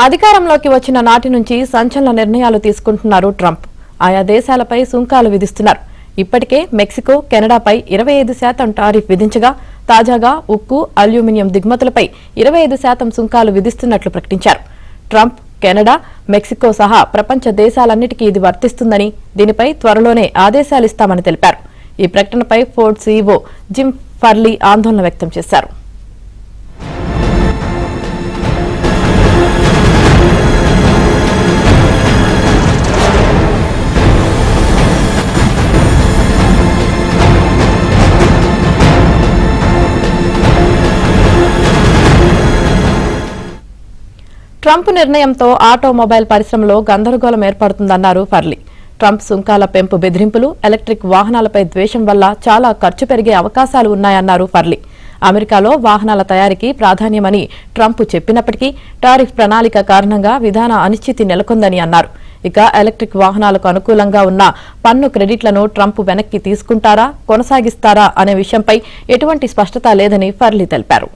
అధికారంలోకి వచ్చిన నాటి నుంచి సంచలన నిర్ణయాలు తీసుకుంటున్నారు ట్రంప్. ఆయా దేశాలపై సుంకాలు విధిస్తున్నారు. ఇప్పటికే మెక్సికో, కెనడాపై 25% టారిఫ్ విధించగా తాజాగా ఉక్కు, అల్యూమినియం దిగుమతులపై 25% సుంకాలు విధిస్తున్నట్లు ప్రకటించారు. ట్రంప్ కెనడా, మెక్సికో సహా ప్రపంచ దేశాలన్నిటికీ ఇది వర్తిస్తుందని, దీనిపై త్వరలోనే ఆదేశాలిస్తామని తెలిపారు. ఈ ప్రకటనపై ఫోర్డ్ సీఈఓ జిమ్ ఫర్లీ ఆందోళన వ్యక్తం చేశారు. ట్రంప్ నిర్ణయంతో ఆటోమొబైల్ పరిశ్రమలో గందరగోళం ఏర్పడుతుందన్నారు ఫర్లీ. ట్రంప్ సుంకాల పెంపు బెదిరింపులు, ఎలక్ట్రిక్ వాహనాలపై ద్వేషం వల్ల చాలా ఖర్చు పెరిగే అవకాశాలు ఉన్నాయన్నారు ఫర్లీ. అమెరికాలో వాహనాల తయారీకి ప్రాధాన్యమని ట్రంప్ చెప్పినప్పటికీ టారిఫ్ ప్రణాళిక కారణంగా విధాన అనిశ్చితి నెలకొందని అన్నారు. ఇక ఎలక్ట్రిక్ వాహనాలకు అనుకూలంగా ఉన్న పన్ను క్రెడిట్లను ట్రంప్ వెనక్కి తీసుకుంటారా, కొనసాగిస్తారా అనే విషయంపై ఎటువంటి స్పష్టత లేదని ఫర్లీ తెలిపారు.